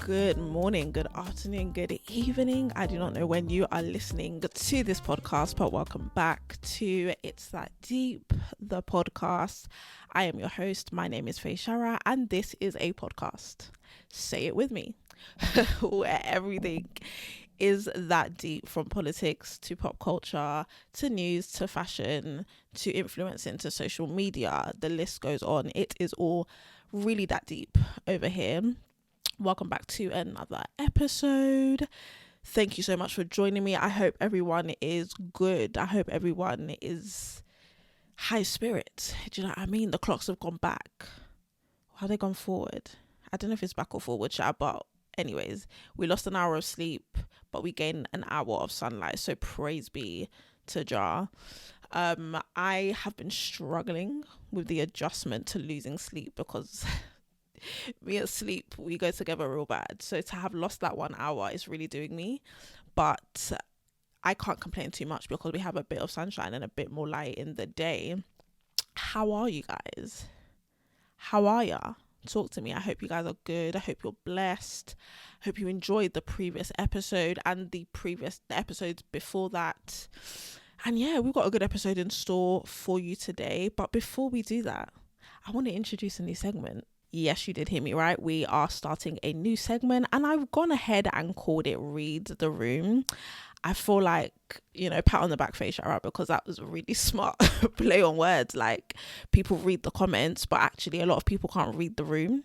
Good morning, good afternoon, good evening. I do not know when you are listening to this podcast, but welcome back to It's That Deep, the podcast. I am your host. My name is IG-feyisara, and this is a podcast. Say it with me, where everything is that deep, from politics to pop culture to news to fashion to influencing to social media. The list goes on. It is all really that deep over here. Welcome back to another episode. Thank you so much for joining me. I hope everyone is good. I hope everyone is high spirit. Do you know what I mean? The clocks have gone back. Have they gone forward? I don't know if it's back or forward, but anyways, we lost an hour of sleep, but we gained an hour of sunlight. So praise be to Jah. I have been struggling with the adjustment to losing sleep because me and sleep, we go together real bad. So to have lost that 1 hour is really doing me, but I can't complain too much because we have a bit of sunshine and a bit more light in the day. How are you guys? How are ya? Talk to me. I hope you guys are good. I hope you're blessed. I hope you enjoyed the previous episode and the episodes before that. And yeah, we've got a good episode in store for you today. But before we do that, I want to introduce a new segment. Yes, you did hear me right. We are starting a new segment and I've gone ahead and called it Read the Room. I feel like, pat on the back, IG-feyisara, because that was a really smart play on words. Like, people read the comments, but actually a lot of people can't read the room.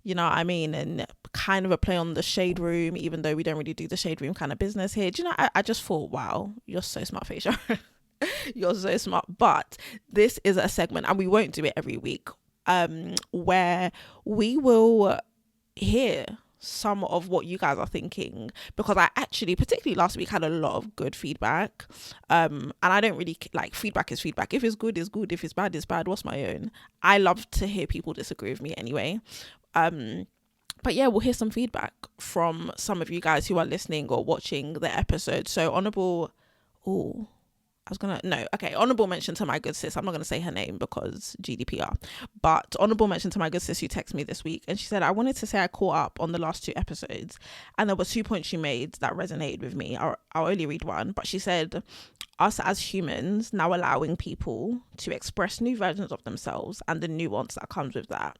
You know what I mean? And kind of a play on the shade room, even though we don't really do the shade room kind of business here. Do you know, I just thought, wow, you're so smart, IG-feyisara. You're so smart. But this is a segment and we won't do it every week. Where we will hear some of what you guys are thinking, because I actually, particularly last week, had a lot of good feedback, and I don't really like feedback is feedback. If it's good, it's good. If it's bad, it's bad. What's my own? I love to hear people disagree with me anyway. But yeah, we'll hear some feedback from some of you guys who are listening or watching the episode. So honorable mention to my good sis. I'm not going to say her name because GDPR, but honorable mention to my good sis who texted me this week. And she said, I wanted to say I caught up on the last 2 episodes and there were 2 points she made that resonated with me. I'll only read one, but she said, us as humans now allowing people to express new versions of themselves and the nuance that comes with that.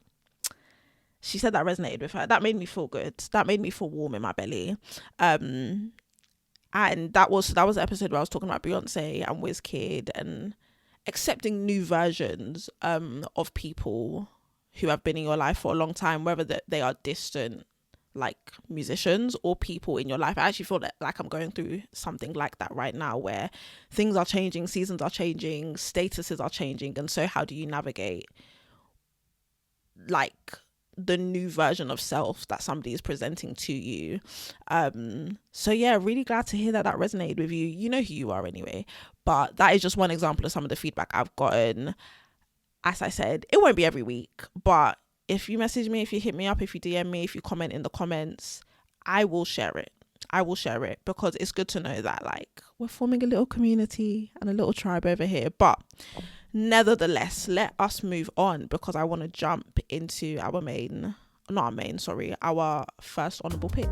She said that resonated with her. That made me feel good. That made me feel warm in my belly. And that was the episode where I was talking about Beyonce and Wizkid and accepting new versions of people who have been in your life for a long time, whether they are distant, like musicians, or people in your life. I actually feel like I'm going through something like that right now, where things are changing, seasons are changing, statuses are changing. And so how do you navigate like the new version of self that somebody is presenting to you? So yeah, really glad to hear that resonated with you. You know who you are anyway, but that is just one example of some of the feedback I've gotten. As I said, it won't be every week, but if you message me, if you hit me up, if you DM me, if you comment in the comments, I will share it because it's good to know that like we're forming a little community and a little tribe over here. But nevertheless, let us move on because I want to jump into our first honorable pick.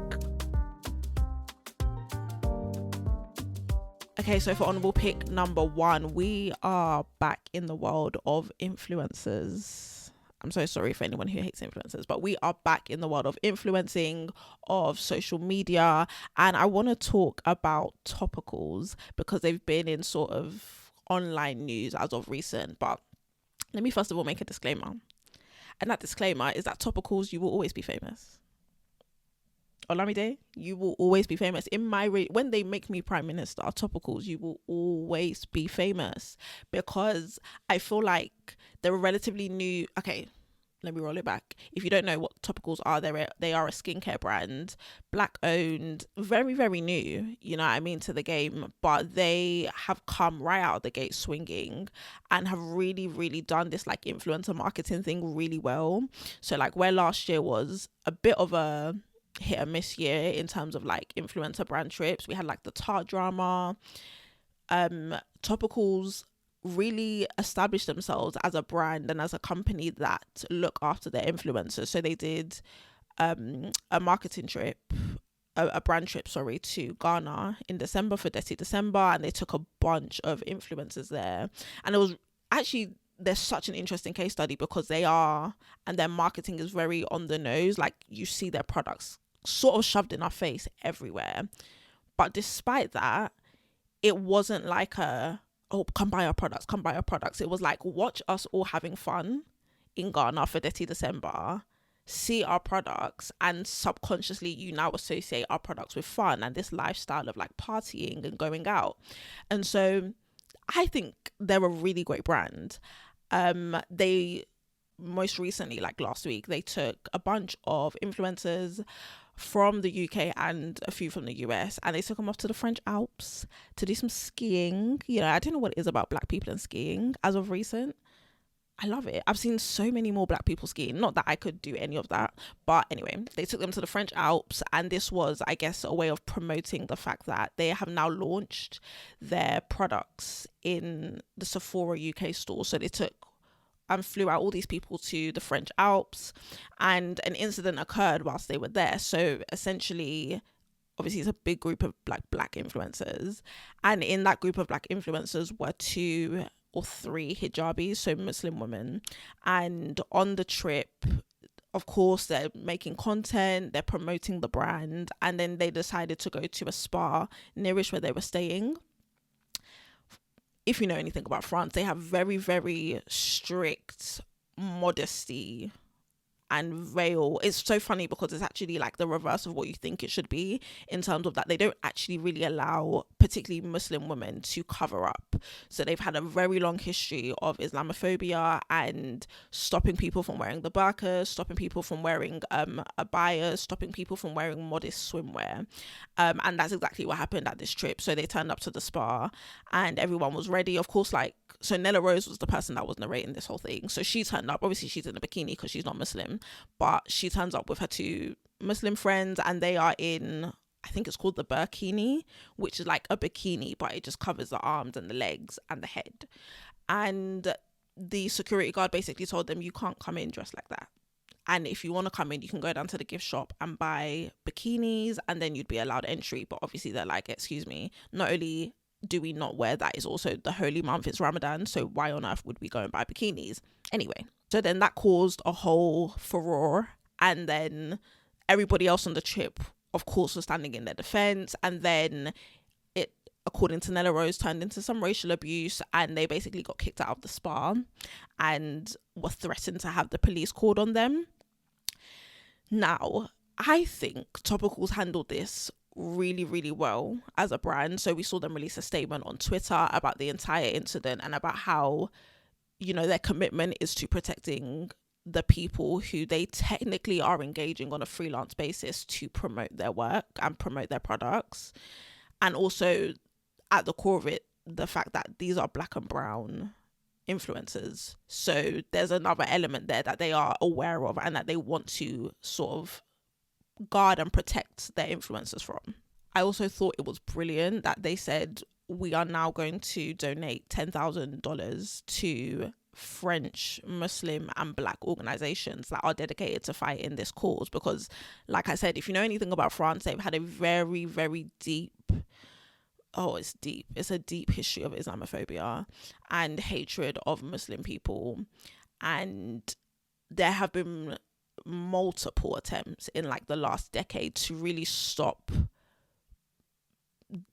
Okay, so for honorable pick number 1, we are back in the world of influencers. I'm so sorry for anyone who hates influencers, but we are back in the world of influencing, of social media, and I want to talk about Topicals because they've been in sort of online news as of recent. But let me first of all make a disclaimer, and that disclaimer is that Topicals, you will always be famous. Olamide, you will always be famous. When they make me prime minister, Topicals, you will always be famous, because I feel like they're relatively new. Okay, let me roll it back. If you don't know what Topicals are, they are a skincare brand, Black owned, very, very new, you know what I mean, to the game, but they have come right out of the gate swinging and have really, really done this like influencer marketing thing really well. So like where last year was a bit of a hit or miss year in terms of like influencer brand trips, we had like the Tarte drama, Topicals really established themselves as a brand and as a company that look after their influencers. So they did a marketing trip, a brand trip, sorry, to Ghana in December for Dirty December, and they took a bunch of influencers there. And it was actually, there's such an interesting case study because and their marketing is very on the nose. Like, you see their products sort of shoved in our face everywhere. But despite that, it wasn't like oh, come buy our products, come buy our products. It was like, watch us all having fun in Ghana for Dirty December, see our products, and subconsciously you now associate our products with fun and this lifestyle of like partying and going out. And so I think they're a really great brand. They most recently, like last week, they took a bunch of influencers from the UK and a few from the US, and they took them off to the French Alps to do some skiing. You know, I don't know what it is about black people and skiing as of recent. I love it. I've seen so many more black people skiing. Not that I could do any of that. But anyway, they took them to the French Alps, and this was, I guess, a way of promoting the fact that they have now launched their products in the Sephora UK store. So they took and flew out all these people to the French Alps, and an incident occurred whilst they were there. So essentially, obviously it's a big group of black influencers, and in that group of black influencers were 2 or 3 hijabis, so Muslim women. And on the trip, of course, they're making content, they're promoting the brand, and then they decided to go to a spa nearish where they were staying. If you know anything about France, they have very, very strict modesty and veil. It's so funny because it's actually like the reverse of what you think it should be, in terms of that they don't actually really allow particularly Muslim women to cover up. So they've had a very long history of Islamophobia and stopping people from wearing the burqa, stopping people from wearing abayas, stopping people from wearing modest swimwear. And that's exactly what happened at this trip. So they turned up to the spa and everyone was ready. Of course, so Nella Rose was the person that was narrating this whole thing. So she turned up. Obviously, she's in a bikini because she's not Muslim, but she turns up with her 2 Muslim friends, and they are in, I think it's called the burkini, which is like a bikini, but it just covers the arms and the legs and the head. And the security guard basically told them, you can't come in dressed like that. And if you want to come in, you can go down to the gift shop and buy bikinis, and then you'd be allowed entry. But obviously they're like, excuse me, not only do we not wear that, it's also the holy month, it's Ramadan, so why on earth would we go and buy bikinis? Anyway, so then that caused a whole furore, and then everybody else on the trip, of course, was standing in their defense. And then it, according to Nella Rose, turned into some racial abuse, and they basically got kicked out of the spa and were threatened to have the police called on them. Now, I think Topicals handled this really, really well as a brand. So we saw them release a statement on Twitter about the entire incident and about how, you know, their commitment is to protecting the people who they technically are engaging on a freelance basis to promote their work and promote their products. And also, at the core of it, the fact that these are black and brown influencers. So there's another element there that they are aware of and that they want to sort of guard and protect their influencers from. I also thought it was brilliant that they said, we are now going to donate $10,000 to French Muslim and black organizations that are dedicated to fighting this cause. Because, like I said, if you know anything about France, they've had a very, very deep, it's a deep history of Islamophobia and hatred of Muslim people. And there have been multiple attempts in like the last decade to really stop.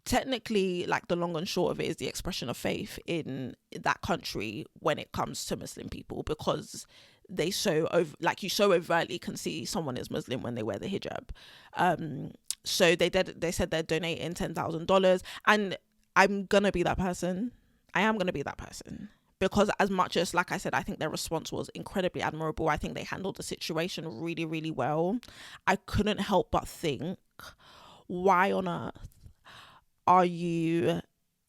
Technically, like, the long and short of it is the expression of faith in that country when it comes to Muslim people, because they you so overtly can see someone is Muslim when they wear the hijab. So they said they're donating $10,000, and I'm gonna be that person. I am gonna be that person. Because as much as, like I said, I think their response was incredibly admirable. I think they handled the situation really, really well. I couldn't help but think, why on earth are you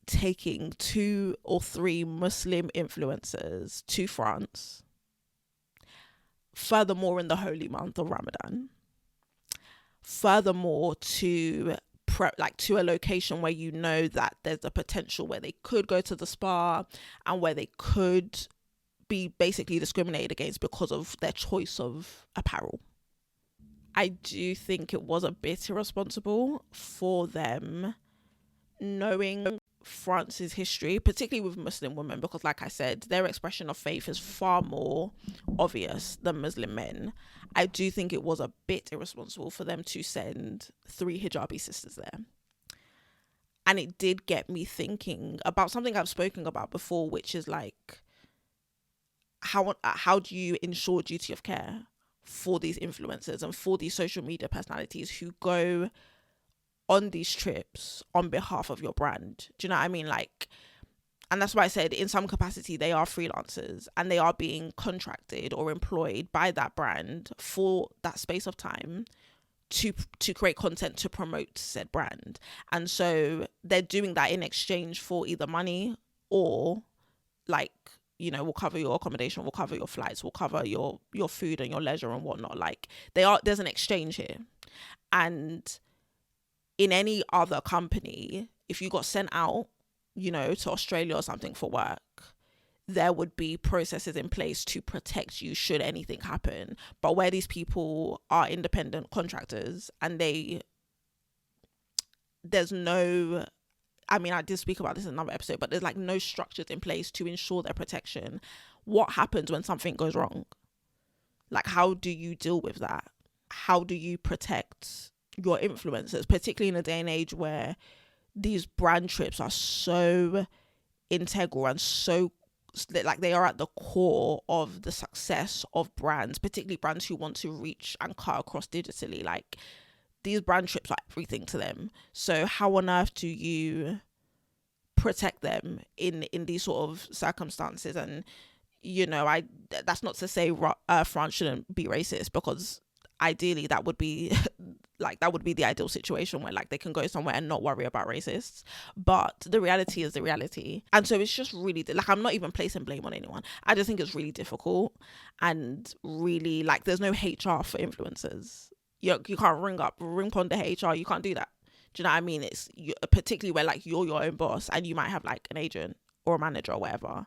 taking 2 or 3 Muslim influencers to France, furthermore in the holy month of Ramadan, furthermore to a location where you know that there's a potential where they could go to the spa and where they could be basically discriminated against because of their choice of apparel? I do think it was a bit irresponsible for them, knowing France's history, particularly with Muslim women, because like I said, their expression of faith is far more obvious than Muslim men. I do think it was a bit irresponsible for them to send 3 hijabi sisters there. And it did get me thinking about something I've spoken about before, which is like, how do you ensure duty of care for these influencers and for these social media personalities who go on these trips on behalf of your brand? Do you know what I mean? Like, and that's why I said in some capacity they are freelancers and they are being contracted or employed by that brand for that space of time to create content to promote said brand. And so they're doing that in exchange for either money or, like, you know, we'll cover your accommodation, we'll cover your flights, we'll cover your food and your leisure and whatnot. Like, there's an exchange here. And in any other company, if you got sent out, you know, to Australia or something for work, there would be processes in place to protect you should anything happen. But where these people are independent contractors and there's no, I mean, I did speak about this in another episode, but there's like no structures in place to ensure their protection. What happens when something goes wrong? Like, how do you deal with that? How do you protect your influencers, particularly in a day and age where these brand trips are so integral and so, like, they are at the core of the success of brands, particularly brands who want to reach and cut across digitally. Like, these brand trips are everything to them. So how on earth do you protect them in these sort of circumstances? And, you know, that's not to say France shouldn't be racist, because ideally that would be like, that would be the ideal situation where, like, they can go somewhere and not worry about racists. But the reality is the reality. And so it's just really, like, I'm not even placing blame on anyone. I just think it's really difficult, and really, like, there's no HR for influencers. You can't ring on the HR. You can't do that. Do you know what I mean? It's particularly where, like, you're your own boss and you might have, like, an agent or a manager or whatever.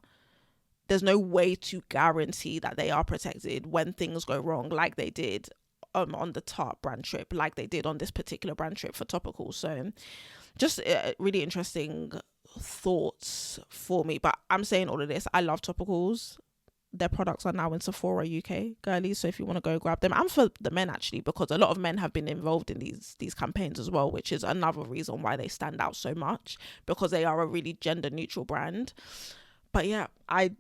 There's no way to guarantee that they are protected when things go wrong, like they did on the Tarte brand trip, like they did on this particular brand trip for Topicals. So just really interesting thoughts for me. But I'm saying all of this, I love Topicals. Their products are now in Sephora UK, girlies, so if you want to go grab them. And for the men, actually, because a lot of men have been involved in these campaigns as well, which is another reason why they stand out so much, because they are a really gender neutral brand. But yeah,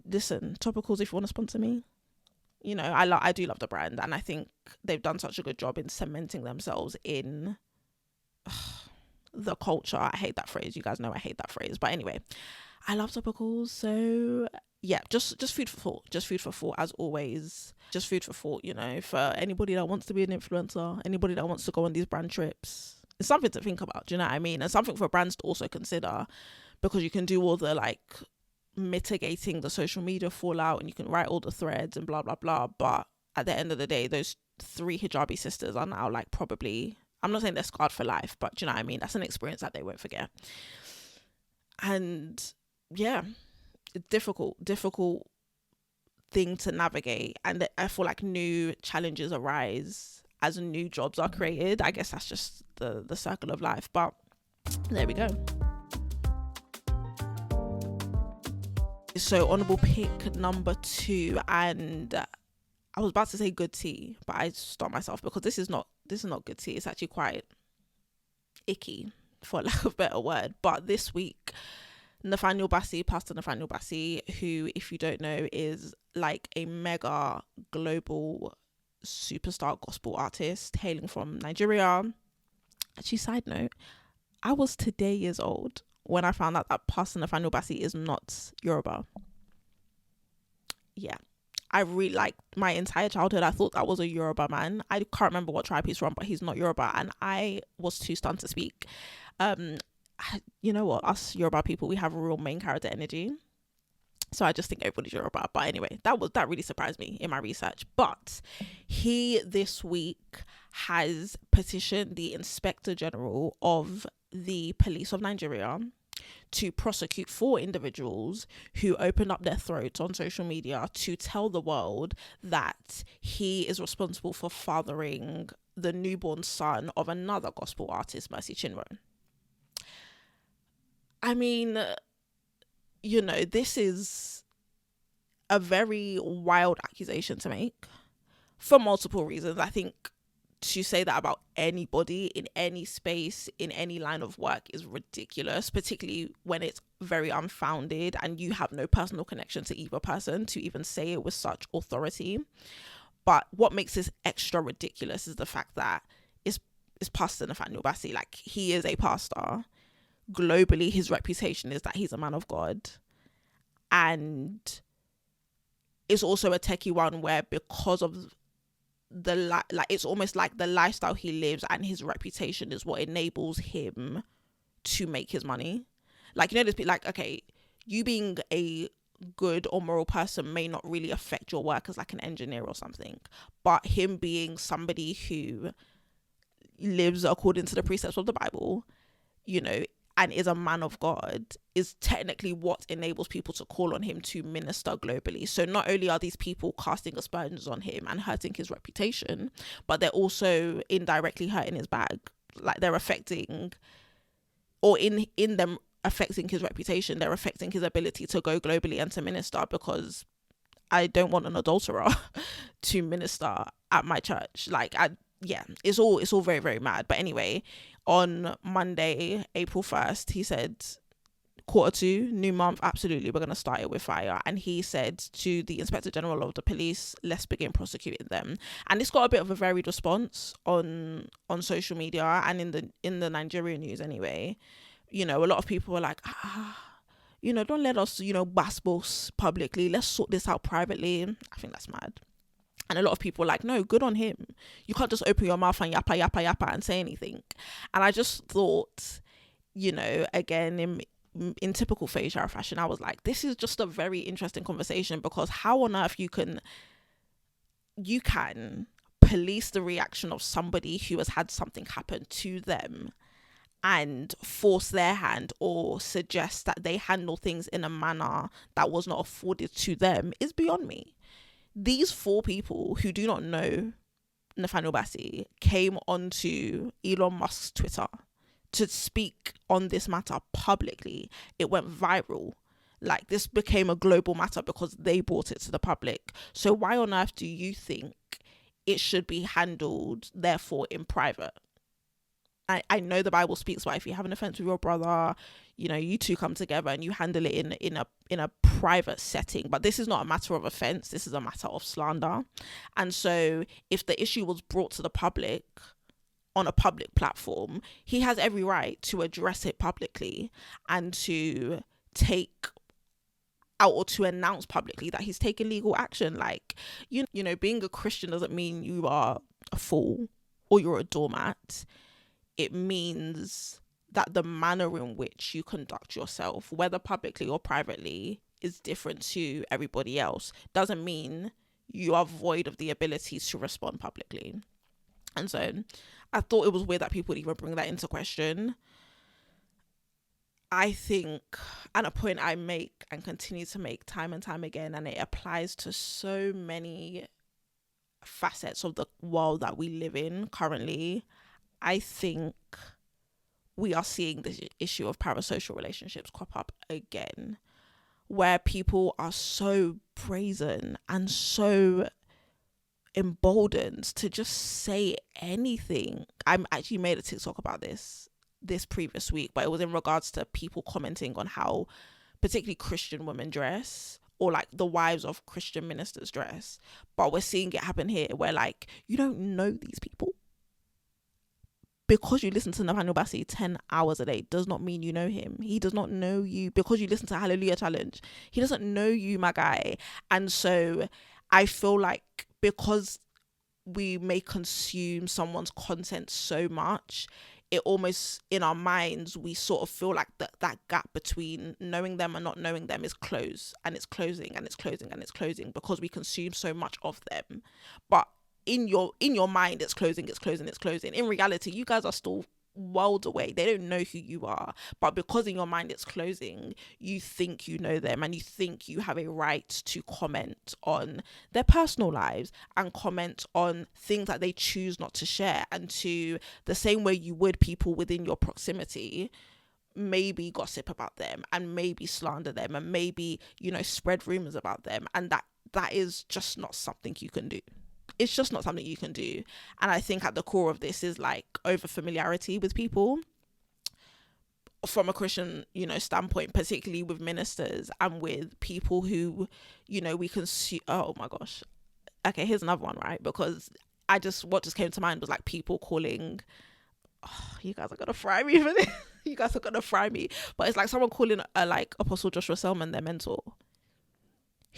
listen, Topicals, if you want to sponsor me, you know, I do love the brand, and I think they've done such a good job in cementing themselves in the culture. I hate that phrase. You guys know I hate that phrase. But anyway, I love Topicals. So yeah, just food for thought. Just food for thought, as always. Just food for thought, you know, for anybody that wants to be an influencer, anybody that wants to go on these brand trips. It's something to think about, do you know what I mean? And something for brands to also consider, because you can do all the, like, mitigating the social media fallout, and you can write all the threads and blah blah blah, but at the end of the day, those 3 hijabi sisters are now, like, probably, I'm not saying they're scarred for life, but do you know what I mean? That's an experience that they won't forget. And yeah, difficult thing to navigate, and I feel like new challenges arise as new jobs are created. I guess that's just the circle of life, but there we go. So honorable pick number 2, and I was about to say good tea, but I stopped myself, because this is not good tea. It's actually quite icky, for lack of a better word. But this week, Pastor Nathaniel Bassey, who, if you don't know, is like a mega global superstar gospel artist hailing from Nigeria. Actually, side note, I was today years old when I found out that Pastor Nathaniel Bassey is not Yoruba. Yeah. I really, like, my entire childhood, I thought that was a Yoruba man. I can't remember what tribe he's from, but he's not Yoruba, and I was too stunned to speak. You know what? Us Yoruba people, we have a real main character energy. So I just think everybody's Yoruba. But anyway, that really surprised me in my research. But he this week has petitioned the Inspector General of the Police of Nigeria to prosecute 4 individuals who opened up their throats on social media to tell the world that he is responsible for fathering the newborn son of another gospel artist, Mercy Chinwo. I mean, this is a very wild accusation to make for multiple reasons. I think to say that about anybody in any space, in any line of work is ridiculous, particularly when it's very unfounded and you have no personal connection to either person to even say it with such authority. But what makes this extra ridiculous is the fact that it's Pastor Nathaniel Bassey. Like, he is a pastor. Globally, his reputation is that he's a man of God. And it's also a techie one where, because of it's almost like the lifestyle he lives and his reputation is what enables him to make his money. Like, this bit, like, okay, you being a good or moral person may not really affect your work as like an engineer or something, but him being somebody who lives according to the precepts of the Bible, and is a man of God, is technically what enables people to call on him to minister globally. So not only are these people casting aspersions on him and hurting his reputation, but they're also indirectly hurting his bag. Like, they're affecting, or in them affecting his reputation, they're affecting his ability to go globally and to minister, because I don't want an adulterer to minister at my church. Like, it's all very, very mad. But anyway, on Monday, April 1st, he said, Q2, new month, absolutely, we're going to start it with fire. And he said to the Inspector General of the Police, let's begin prosecuting them. And this got a bit of a varied response on social media and in the Nigerian news anyway. A lot of people were like, don't let us, bass publicly. Let's sort this out privately. I think that's mad. And a lot of people were like, no, good on him. You can't just open your mouth and yappa and say anything. And I just thought, again, in typical Feyisara fashion, I was like, this is just a very interesting conversation, because how on earth you can police the reaction of somebody who has had something happen to them and force their hand or suggest that they handle things in a manner that was not afforded to them is beyond me. These 4 people who do not know Nathaniel Bassey came onto Elon Musk's Twitter to speak on this matter publicly. It went viral. Like, this became a global matter because they brought it to the public. So why on earth do you think it should be handled, therefore, in private? I know the Bible speaks about if you have an offense with your brother, you two come together and you handle it in a private setting. But this is not a matter of offense. This is a matter of slander. And so if the issue was brought to the public on a public platform, he has every right to address it publicly and to take out or to announce publicly that he's taken legal action. Like, being a Christian doesn't mean you are a fool or you're a doormat. It means that the manner in which you conduct yourself, whether publicly or privately, is different to everybody else. Doesn't mean you are void of the ability to respond publicly. And so I thought it was weird that people would even bring that into question. I think, and a point I make and continue to make time and time again, and it applies to so many facets of the world that we live in currently, I think we are seeing this issue of parasocial relationships crop up again, where people are so brazen and so emboldened to just say anything. I actually made a TikTok about this previous week, but it was in regards to people commenting on how particularly Christian women dress, or like the wives of Christian ministers dress. But we're seeing it happen here where, like, you don't know these people. Because you listen to Nathaniel Bassey 10 hours a day does not mean you know him. He does not know you. Because you listen to Hallelujah Challenge, he doesn't know you, my guy. And so I feel like because we may consume someone's content so much, it almost, in our minds, we sort of feel like that gap between knowing them and not knowing them is closed, and it's closing and it's closing and it's closing because we consume so much of them. But in your mind, it's closing. In reality, you guys are still worlds away. They don't know who you are, but because in your mind it's closing, you think you know them, and you think you have a right to comment on their personal lives and comment on things that they choose not to share, and to the same way you would people within your proximity, maybe gossip about them and maybe slander them and maybe, you know, spread rumors about them. And that is just not something you can do. It's just not something you can do. And I think at the core of this is like over familiarity with people from a Christian, you know, standpoint, particularly with ministers and with people who, you know, we can see. Oh my gosh. Okay, here's another one, right? Because what just came to mind was like people calling, oh, you guys are gonna fry me for this. You guys are gonna fry me. But it's like someone calling like Apostle Joshua Selman their mentor.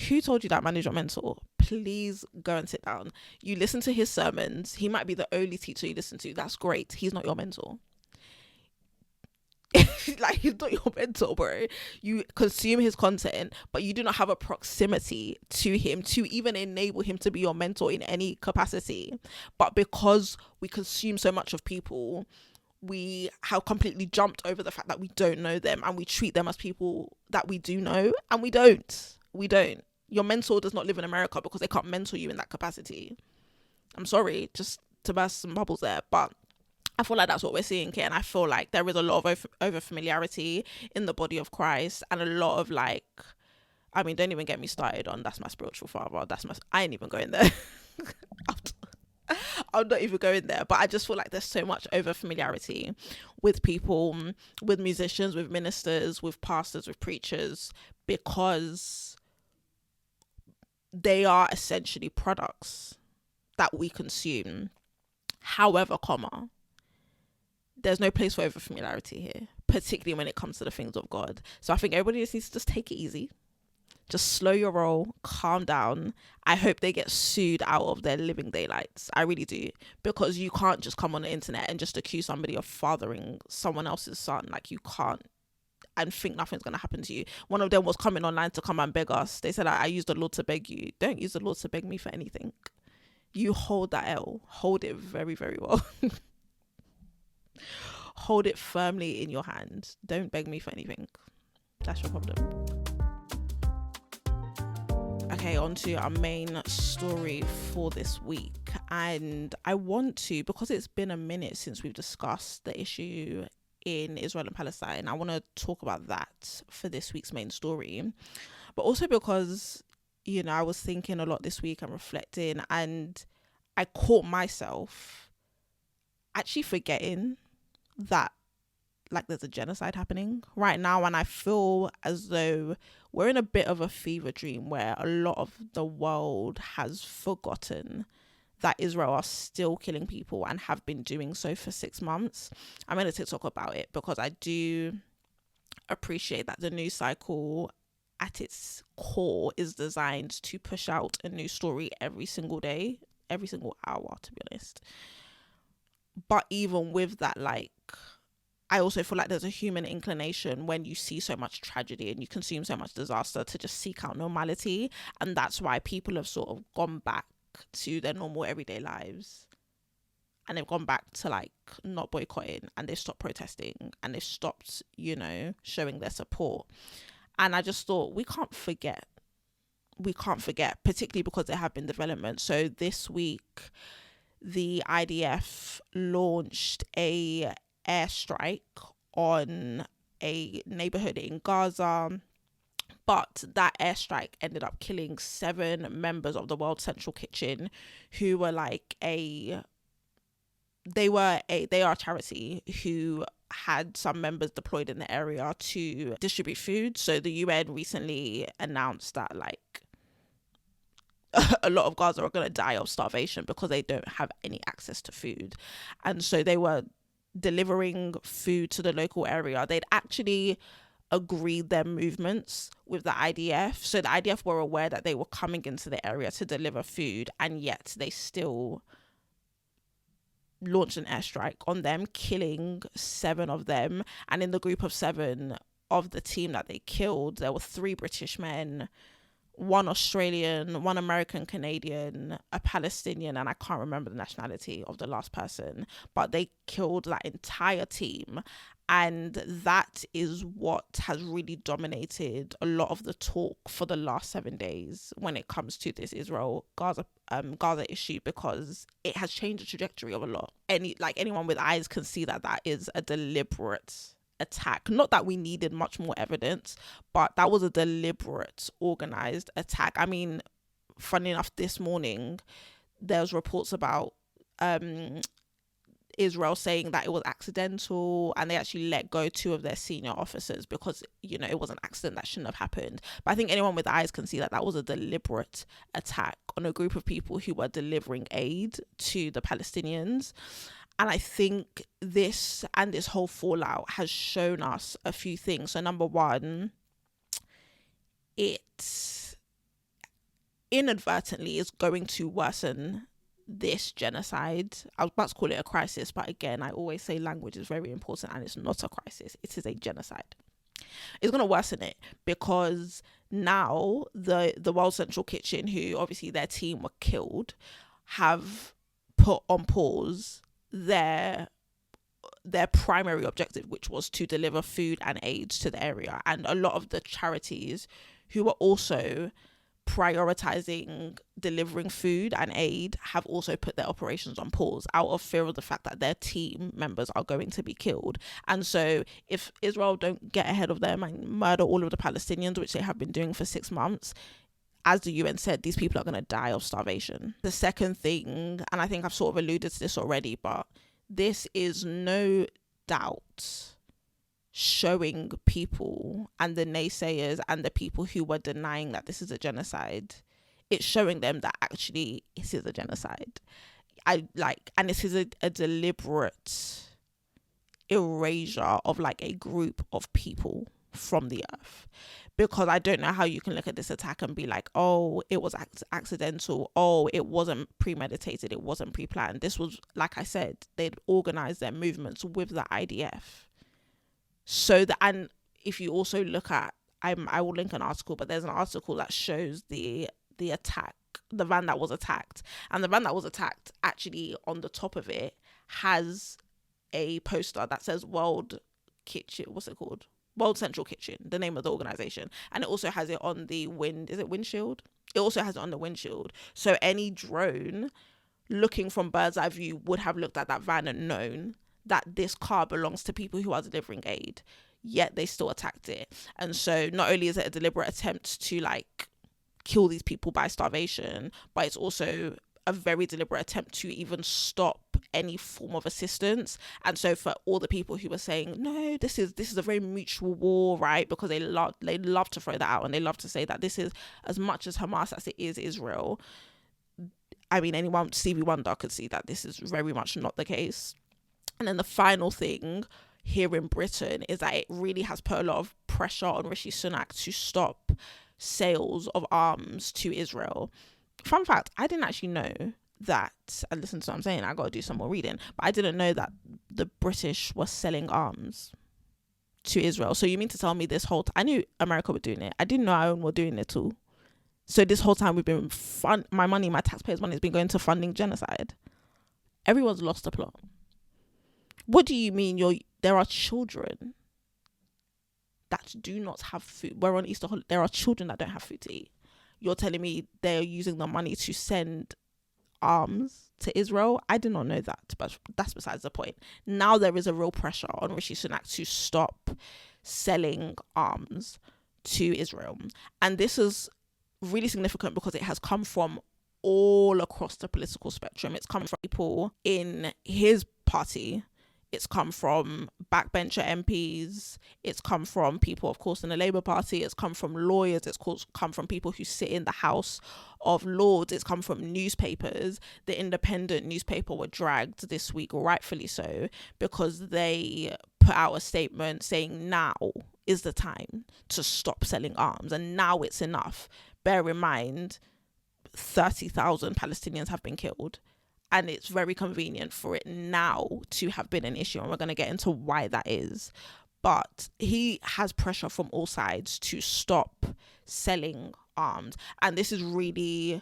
Who told you that man is your mentor? Please go and sit down. You listen to his sermons. He might be the only teacher you listen to. That's great. He's not your mentor. Like, he's not your mentor, bro. You consume his content, but you do not have a proximity to him to even enable him to be your mentor in any capacity. But because we consume so much of people, we have completely jumped over the fact that we don't know them, and we treat them as people that we do know, and we don't. Your mentor does not live in America because they can't mentor you in that capacity. I'm sorry, just to burst some bubbles there, but I feel like that's what we're seeing here. And I feel like there is a lot of over familiarity in the body of Christ, and a lot of like, I mean, don't even get me started on that's my spiritual father. I ain't even going there. I'm not even going there, but I just feel like there's so much over familiarity with people, with musicians, with ministers, with pastors, with preachers, because they are essentially products that we consume. However, there's no place for over familiarity here, particularly when it comes to the things of God. So I think everybody just needs to just take it easy. Just slow your roll, calm down. I hope they get sued out of their living daylights. I really do. Because you can't just come on the internet and just accuse somebody of fathering someone else's son. Like, you can't, and think nothing's going to happen to you. One of them was coming online to come and beg us. They said, I used the Lord to beg you. Don't use the Lord to beg me for anything. You hold that L. Hold it very, very well. Hold it firmly in your hand. Don't beg me for anything. That's your problem. Okay, on to our main story for this week. And I want to, because it's been a minute since we've discussed the issue in Israel and Palestine, I want to talk about that for this week's main story. But also because, you know, I was thinking a lot this week and reflecting, and I caught myself actually forgetting that like there's a genocide happening right now, and I feel as though we're in a bit of a fever dream where a lot of the world has forgotten that Israel are still killing people and have been doing so for 6 months. I'm going to talk about it because I do appreciate that the news cycle at its core is designed to push out a new story every single day, every single hour, to be honest. But even with that, like, I also feel like there's a human inclination when you see so much tragedy and you consume so much disaster to just seek out normality. And that's why people have sort of gone back to their normal everyday lives. And they've gone back to like not boycotting, and they've stopped protesting, and they've stopped, you know, showing their support. And I just thought we can't forget, particularly because there have been developments. So this week, the IDF launched a airstrike on a neighborhood in Gaza, but that airstrike ended up killing 7 members of the World Central Kitchen, who were like they are a charity who had some members deployed in the area to distribute food. So the UN recently announced that like a lot of Gaza are going to die of starvation because they don't have any access to food. And so they were delivering food to the local area. They'd actually agreed their movements with the IDF. So the IDF were aware that they were coming into the area to deliver food, and yet they still launched an airstrike on them, killing 7 of them. And in the group of 7 of the team that they killed, there were 3 British men, one Australian, one American Canadian, a Palestinian, and I can't remember the nationality of the last person, but they killed that entire team. And that is what has really dominated a lot of the talk for the last 7 days when it comes to this Gaza issue, because it has changed the trajectory of a lot. Anyone with eyes can see that that is a deliberate attack. Not that we needed much more evidence, but that was a deliberate, organized attack. I mean, funny enough, this morning there's reports about Israel saying that it was accidental, and they actually let go 2 of their senior officers because, you know, it was an accident that shouldn't have happened. But I think anyone with eyes can see that that was a deliberate attack on a group of people who were delivering aid to the Palestinians. And I think this whole fallout has shown us a few things. So number one, it inadvertently is going to worsen this genocide. I was about to call it a crisis, but again, I always say language is very important, and it's not a crisis. It is a genocide. It's going to worsen it because now the World Central Kitchen, who obviously their team were killed, have put on pause their primary objective, which was to deliver food and aid to the area. And a lot of the charities who were also prioritizing delivering food and aid have also put their operations on pause out of fear of the fact that their team members are going to be killed. And so if Israel don't get ahead of them and murder all of the Palestinians, which they have been doing for 6 months, as the UN said, these people are going to die of starvation. The second thing, and I think I've sort of alluded to this already, but this is no doubt showing people and the naysayers and the people who were denying that this is a genocide, it's showing them that actually this is a genocide. And this is a deliberate erasure of like a group of people from the earth. Because I don't know how you can look at this attack and be like, oh, it was accidental. Oh, it wasn't premeditated. It wasn't pre-planned. This was, like I said, they'd organized their movements with the IDF. And if you also look at, I will link an article, but there's an article that shows the attack, the van that was attacked. And the van that was attacked, actually on the top of it has a poster that says World Central Kitchen, the name of the organization. And it also has it on the windshield? It also has it on the windshield. So any drone looking from bird's eye view would have looked at that van and known that this car belongs to people who are delivering aid, yet they still attacked it. And so not only is it a deliberate attempt to like kill these people by starvation, but it's also a very deliberate attempt to even stop any form of assistance. And so for all the people who were saying, no, this is a very mutual war, right? Because they love to throw that out, and they love to say that this is as much as Hamas as it is Israel. I mean, anyone, Stevie Wonder could see that this is very much not the case. And then the final thing here in Britain is that it really has put a lot of pressure on Rishi Sunak to stop sales of arms to Israel. Fun fact, I didn't actually know that, and listen to what I'm saying, I got to do some more reading, but I didn't know that the British were selling arms to Israel. So you mean to tell me this whole time, I knew America were doing it, I didn't know our own were doing it too. So this whole time we've been my taxpayers' money has been going to funding genocide. Everyone's lost the plot. What do you mean there are children that do not have food? We're on Easter holiday. There are children that don't have food to eat. You're telling me they're using the money to send arms to Israel? I did not know that, but that's besides the point. Now there is a real pressure on Rishi Sunak to stop selling arms to Israel. And this is really significant because it has come from all across the political spectrum. It's come from people in his party. It's come from backbencher MPs. It's come from people, of course, in the Labour Party. It's come from lawyers. It's come from people who sit in the House of Lords. It's come from newspapers. The Independent newspaper were dragged this week, rightfully so, because they put out a statement saying now is the time to stop selling arms, and now it's enough. Bear in mind, 30,000 Palestinians have been killed. And it's very convenient for it now to have been an issue. And we're going to get into why that is. But he has pressure from all sides to stop selling armed. And this is really,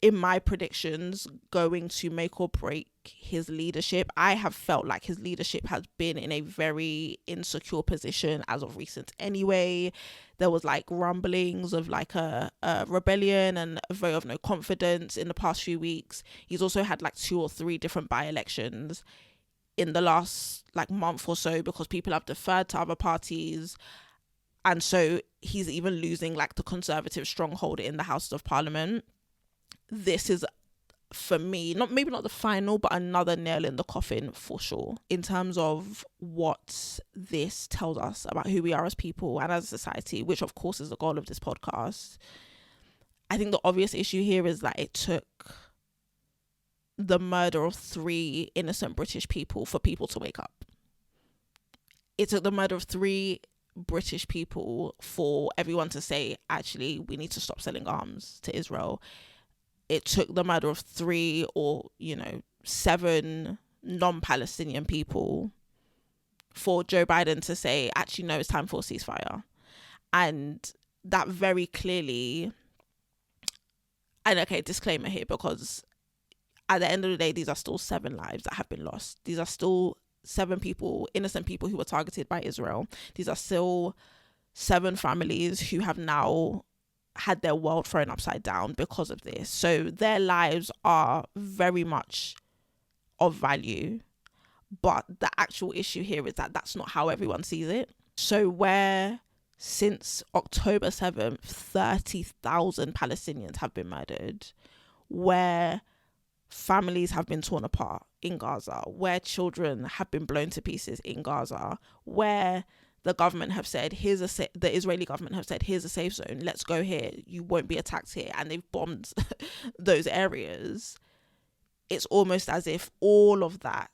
in my predictions, going to make or break his leadership. I have felt like his leadership has been in a very insecure position as of recent anyway. There was like rumblings of like a rebellion and a vote of no confidence in the past few weeks. He's also had like 2 or 3 different by-elections in the last like month or so because people have deferred to other parties. And so he's even losing like the Conservative stronghold in the House of Parliament. This is, for me, maybe not the final, but another nail in the coffin for sure, in terms of what this tells us about who we are as people and as a society, which of course is the goal of this podcast. I think the obvious issue here is that it took the murder of 3 innocent British people for people to wake up. It took the murder of 3 British people for everyone to say, actually, we need to stop selling arms to Israel. It took the murder of 3 or 7 non-Palestinian people for Joe Biden to say, actually, no, it's time for a ceasefire. And that very clearly, and okay, disclaimer here, because at the end of the day, these are still 7 lives that have been lost. These are still 7 people, innocent people who were targeted by Israel. These are still 7 families who have now had their world thrown upside down because of this. So their lives are very much of value. But the actual issue here is that that's not how everyone sees it. So where since October 7th, 30,000 Palestinians have been murdered, where families have been torn apart in Gaza, where children have been blown to pieces in Gaza, where the government have said, the Israeli government have said, here's a safe zone, let's go here, you won't be attacked here, and they've bombed those areas. It's almost as if all of that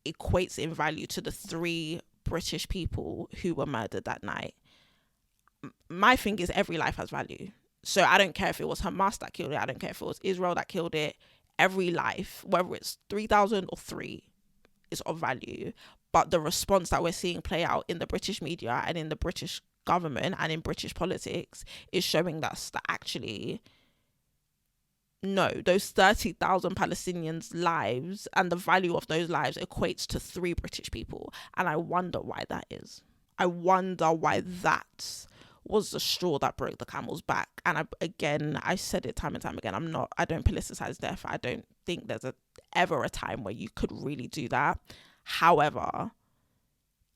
equates in value to the 3 British people who were murdered that night. My thing is, every life has value. So I don't care if it was Hamas that killed it, I don't care if it was Israel that killed it. Every life, whether it's 3,000 or 3, is of value. But the response that we're seeing play out in the British media and in the British government and in British politics is showing us that actually, no, those 30,000 Palestinians' lives and the value of those lives equates to 3 British people. And I wonder why that is. I wonder why that was the straw that broke the camel's back. And I said it time and time again, I don't politicize death. I don't think there's ever a time where you could really do that. However,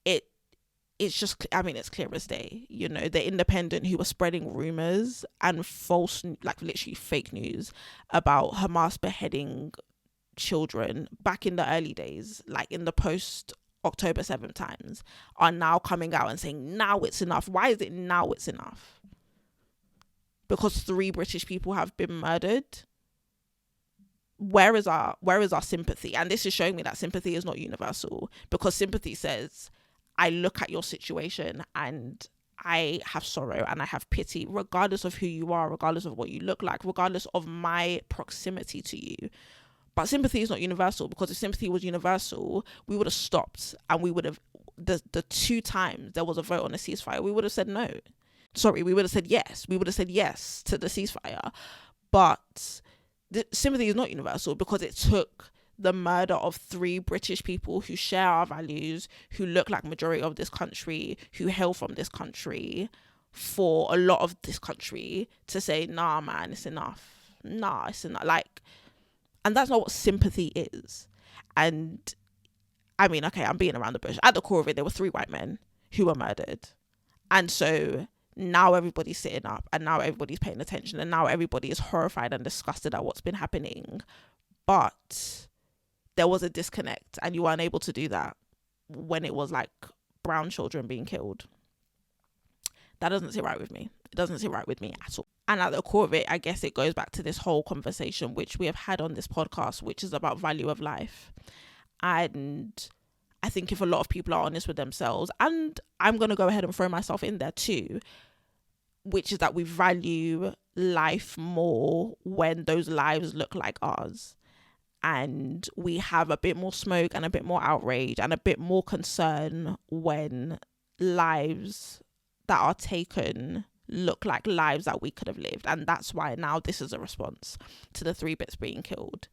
it's just, it's clear as day. The Independent, who were spreading rumors and false, like literally fake news about Hamas beheading children back in the early days, like in the post October 7th times, are now coming out and saying, now it's enough. Why is it now it's enough? Because 3 British people have been murdered. Where is our sympathy? And this is showing me that sympathy is not universal, because sympathy says, I look at your situation and I have sorrow and I have pity, regardless of who you are, regardless of what you look like, regardless of my proximity to you. But sympathy is not universal, because if sympathy was universal, we would have stopped, and we would have, the 2 times there was a vote on a ceasefire, we would have said no. Sorry, we would have said yes. We would have said yes to the ceasefire. But sympathy is not universal, because it took the murder of 3 British people who share our values, who look like majority of this country, who hail from this country, for a lot of this country to say, nah, man, it's enough. Nah, it's enough. And that's not what sympathy is. And okay, I'm being around the bush. At the core of it, there were 3 white men who were murdered. And so now everybody's sitting up, and now everybody's paying attention, and now everybody is horrified and disgusted at what's been happening. But there was a disconnect, and you were unable to do that when it was like brown children being killed. That doesn't sit right with me. It doesn't sit right with me at all. And at the core of it, I guess it goes back to this whole conversation which we have had on this podcast, which is about value of life. And I think if a lot of people are honest with themselves, and I'm going to go ahead and throw myself in there too, which is that we value life more when those lives look like ours. And we have a bit more smoke and a bit more outrage and a bit more concern when lives that are taken look like lives that we could have lived. And that's why now this is a response to the 3 bits being killed.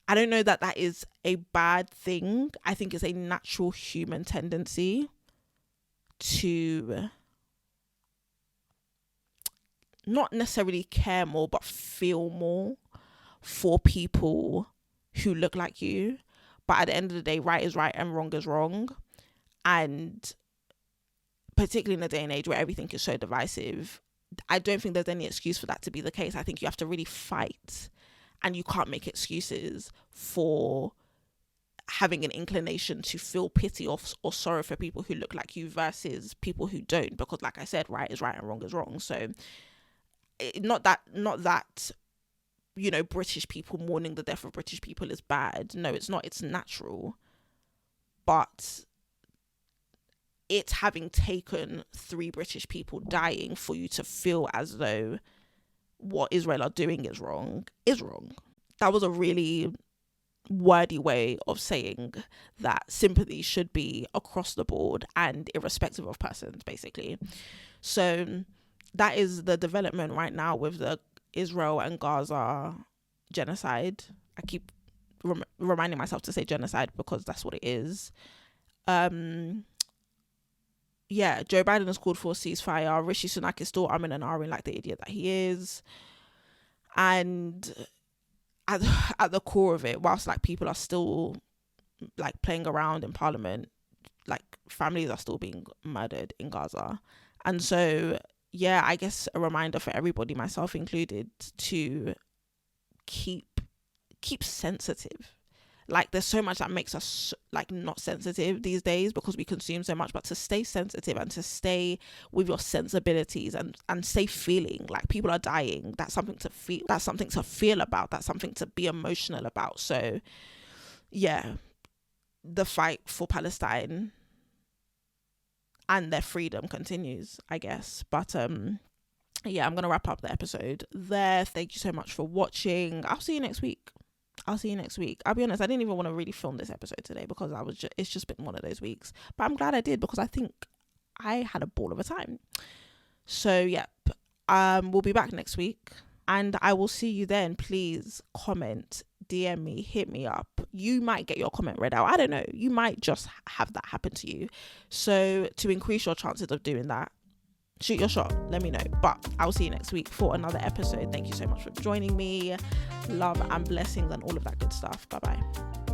I don't know that that is a bad thing. I think it's a natural human tendency to not necessarily care more, but feel more for people who look like you. But at the end of the day, right is right and wrong is wrong. And particularly in a day and age where everything is so divisive, I don't think there's any excuse for that to be the case. I think you have to really fight, and you can't make excuses for having an inclination to feel pity or sorrow for people who look like you versus people who don't, because like I said, right is right and wrong is wrong. So not that you know, British people mourning the death of British people is bad. No, it's not. It's natural. But it's having taken 3 British people dying for you to feel as though what Israel are doing is wrong. That was a really wordy way of saying that sympathy should be across the board and irrespective of persons, basically. So that is the development right now with the Israel and Gaza genocide. I keep reminding myself to say genocide because that's what it is. Yeah, Joe Biden has called for a ceasefire. Rishi Sunak is still umming and ahhing like the idiot that he is. And at the core of it, whilst like people are still like playing around in Parliament, like families are still being murdered in Gaza. And so, yeah, I guess a reminder for everybody, myself included, to keep sensitive. Like there's so much that makes us like not sensitive these days because we consume so much, but to stay sensitive and to stay with your sensibilities and stay feeling like people are dying, that's something to feel, that's something to feel about, that's something to be emotional about. So yeah, the fight for Palestine and their freedom continues, I guess. But yeah, I'm gonna wrap up the episode there. Thank you so much for watching. I'll see you next week. I'll be honest, I didn't even want to really film this episode today because it's just been one of those weeks. But I'm glad I did because I think I had a ball of a time. So, yep. We'll be back next week and I will see you then. Please comment, DM me, hit me up. You might get your comment read out. I don't know. You might just have that happen to you. So, to increase your chances of doing that, shoot your shot, let me know. But I'll see you next week for another episode. Thank you so much for joining me. Love and blessings and all of that good stuff. Bye bye.